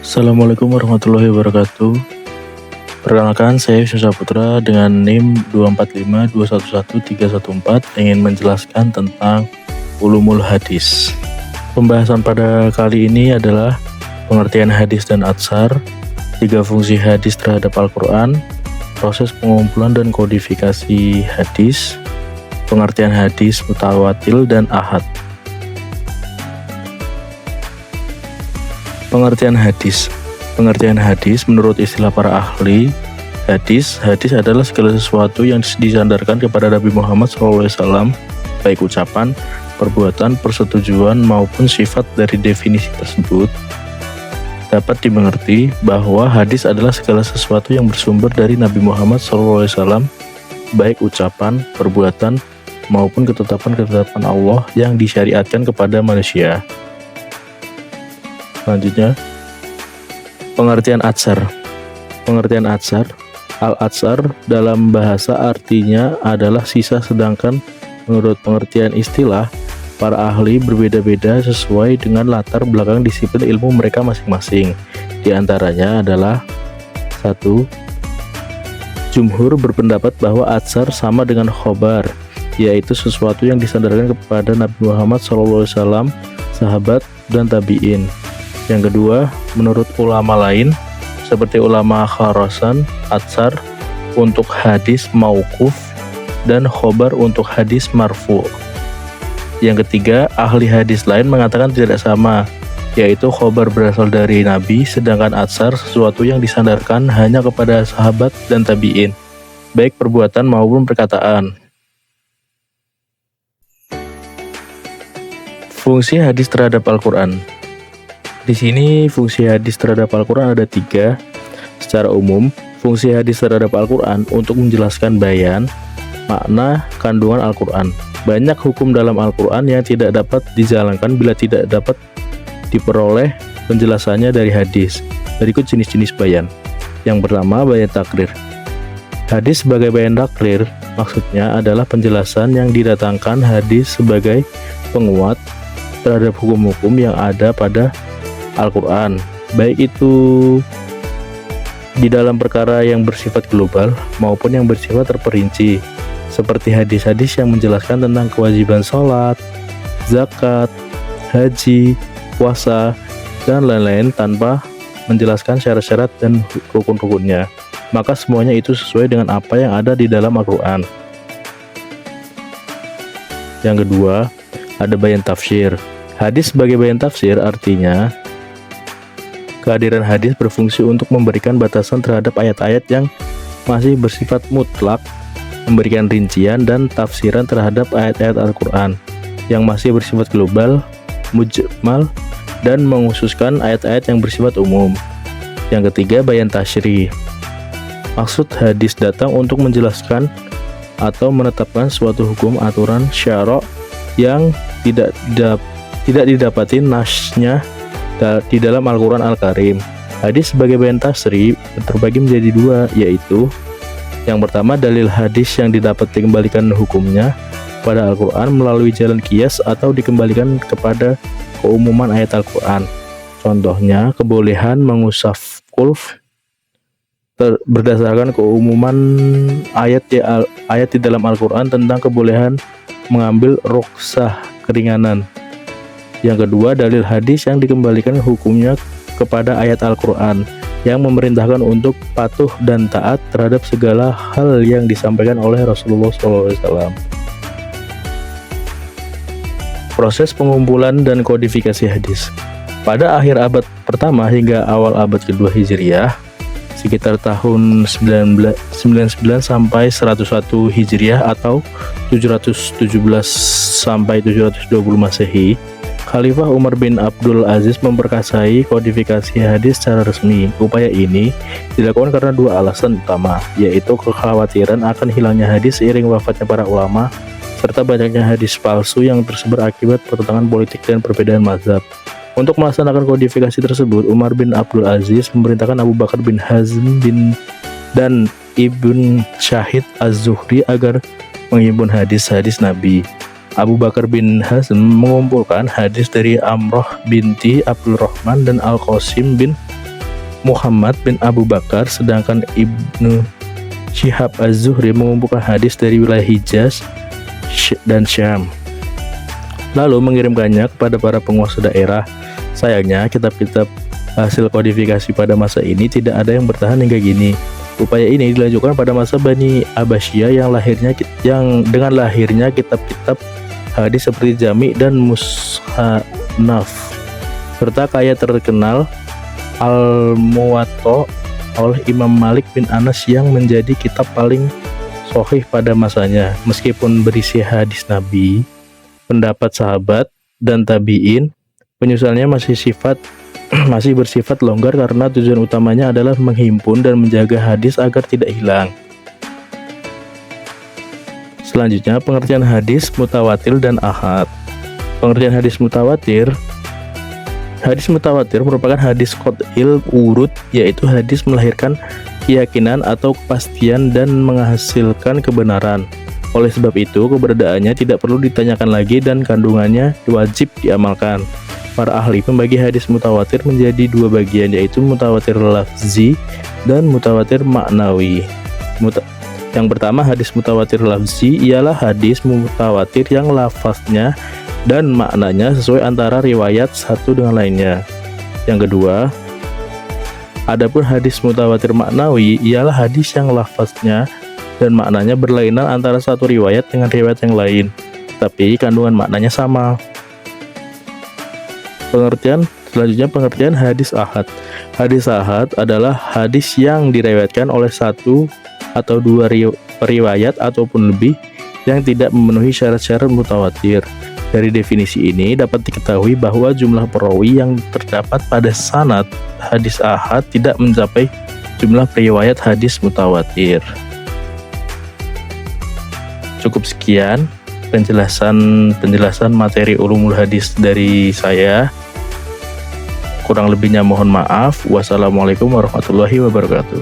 Assalamualaikum warahmatullahi wabarakatuh. Perkenalkan, saya Yusuf Saputra dengan NIM 245211314 ingin menjelaskan tentang ulumul hadis. Pembahasan pada kali ini adalah pengertian hadis dan atsar, 3 fungsi hadis terhadap Al-Quran, proses pengumpulan dan kodifikasi hadis, pengertian hadis mutawatir dan ahad. Pengertian hadis. Pengertian hadis menurut istilah para ahli hadis adalah segala sesuatu yang disandarkan kepada Nabi Muhammad SAW, baik ucapan, perbuatan, persetujuan maupun sifat. Dari definisi tersebut dapat dimengerti bahwa hadis adalah segala sesuatu yang bersumber dari Nabi Muhammad SAW, baik ucapan, perbuatan maupun ketetapan-ketetapan Allah yang disyariatkan kepada manusia. Selanjutnya, pengertian atsar. Pengertian atsar, al-atsar dalam bahasa artinya adalah sisa, sedangkan menurut pengertian istilah para ahli berbeda-beda sesuai dengan latar belakang disiplin ilmu mereka masing-masing. Di antaranya adalah 1. Jumhur berpendapat bahwa atsar sama dengan khobar, yaitu sesuatu yang disandarkan kepada Nabi Muhammad SAW, sahabat, dan tabi'in. Yang kedua, menurut ulama lain seperti ulama Khurasan, atsar untuk hadis mauquf dan khobar untuk hadis marfu. Yang ketiga, ahli hadis lain mengatakan tidak sama, yaitu khobar berasal dari Nabi, sedangkan atsar sesuatu yang disandarkan hanya kepada sahabat dan tabi'in, baik perbuatan maupun perkataan. Fungsi hadis terhadap Al-Quran. Di sini fungsi hadis terhadap Al-Quran ada 3. Secara umum, fungsi hadis terhadap Al-Quran untuk menjelaskan bayan, makna, kandungan Al-Quran. Banyak hukum dalam Al-Quran yang tidak dapat dijalankan bila tidak dapat diperoleh penjelasannya dari hadis. Berikut jenis-jenis bayan. Yang pertama, bayan takrir. Hadis sebagai bayan takrir maksudnya adalah penjelasan yang didatangkan hadis sebagai penguat terhadap hukum-hukum yang ada pada Al-Quran, baik itu di dalam perkara yang bersifat global maupun yang bersifat terperinci, seperti hadis-hadis yang menjelaskan tentang kewajiban sholat, zakat, haji, puasa, dan lain-lain tanpa menjelaskan syarat-syarat dan rukun-rukunnya. Maka semuanya itu sesuai dengan apa yang ada di dalam Al-Quran. Yang kedua, ada bayan tafsir. Hadis sebagai bayan tafsir artinya kehadiran hadis berfungsi untuk memberikan batasan terhadap ayat-ayat yang masih bersifat mutlak, memberikan rincian dan tafsiran terhadap ayat-ayat Al-Quran yang masih bersifat global, mujmal, dan menghususkan ayat-ayat yang bersifat umum. Yang ketiga, bayan tasyri. Maksud hadis datang untuk menjelaskan atau menetapkan suatu hukum aturan syara' yang tidak didapati nasnya di dalam Al-Quran Al-Karim. Hadis sebagai bayan tasyri terbagi menjadi 2, yaitu yang pertama, dalil hadis yang didapat dikembalikan hukumnya pada Al-Quran melalui jalan qiyas atau dikembalikan kepada keumuman ayat Al-Quran. Contohnya, kebolehan mengusap kulf berdasarkan keumuman ayat di dalam Al-Quran tentang kebolehan mengambil rukhsah keringanan. Yang kedua, dalil hadis yang dikembalikan hukumnya kepada ayat Al-Quran yang memerintahkan untuk patuh dan taat terhadap segala hal yang disampaikan oleh Rasulullah SAW. Proses pengumpulan dan kodifikasi hadis. Pada akhir abad pertama hingga awal abad kedua Hijriah, sekitar tahun 99 sampai 101 Hijriah atau 717 sampai 720 Masehi, Khalifah Umar bin Abdul Aziz memperkasai kodifikasi hadis secara resmi. Upaya ini dilakukan karena 2 alasan utama, yaitu kekhawatiran akan hilangnya hadis seiring wafatnya para ulama, serta banyaknya hadis palsu yang tersebar akibat pertentangan politik dan perbedaan mazhab. Untuk melaksanakan kodifikasi tersebut, Umar bin Abdul Aziz memerintahkan Abu Bakar bin Hazm dan Ibn Syahid Az-Zuhri agar menghimpun hadis-hadis Nabi. Abu Bakar bin Hazm mengumpulkan hadis dari Amroh binti Abdul Rahman dan Al-Qasim bin Muhammad bin Abu Bakar, sedangkan Ibnu Syihab Az-Zuhri mengumpulkan hadis dari wilayah Hijaz dan Syam, lalu mengirimkannya kepada para penguasa daerah. Sayangnya, kitab-kitab hasil kodifikasi pada masa ini tidak ada yang bertahan hingga kini. Upaya ini dilanjutkan pada masa Bani Abbasiyah yang dengan lahirnya kitab-kitab hadis seperti Jami dan Mushanaf, serta karya terkenal Al-Muwatta oleh Imam Malik bin Anas yang menjadi kitab paling sahih pada masanya. Meskipun berisi hadis Nabi, pendapat sahabat dan tabi'in, penyusunannya masih bersifat longgar karena tujuan utamanya adalah menghimpun dan menjaga hadis agar tidak hilang. Selanjutnya, pengertian hadis mutawatir dan ahad. Pengertian hadis mutawatir. Hadis mutawatir merupakan hadis qat'il urud, yaitu hadis melahirkan keyakinan atau kepastian dan menghasilkan kebenaran. Oleh sebab itu, keberadaannya tidak perlu ditanyakan lagi dan kandungannya wajib diamalkan. Para ahli membagi hadis mutawatir menjadi dua bagian, yaitu mutawatir lafzi dan mutawatir maknawi. Yang pertama, hadis mutawatir lafzi ialah hadis mutawatir yang lafaznya dan maknanya sesuai antara riwayat satu dengan lainnya. Yang kedua, adapun hadis mutawatir maknawi ialah hadis yang lafaznya dan maknanya berlainan antara satu riwayat dengan riwayat yang lain, tapi kandungan maknanya sama. Selanjutnya pengertian hadis ahad. Hadis ahad adalah hadis yang diriwayatkan oleh satu atau dua riwayat ataupun lebih yang tidak memenuhi syarat-syarat mutawatir. Dari definisi ini dapat diketahui bahwa jumlah perawi yang terdapat pada sanad hadis ahad tidak mencapai jumlah riwayat hadis mutawatir. Cukup sekian penjelasan materi ulumul hadis dari saya. Kurang lebihnya mohon maaf. Wassalamualaikum warahmatullahi wabarakatuh.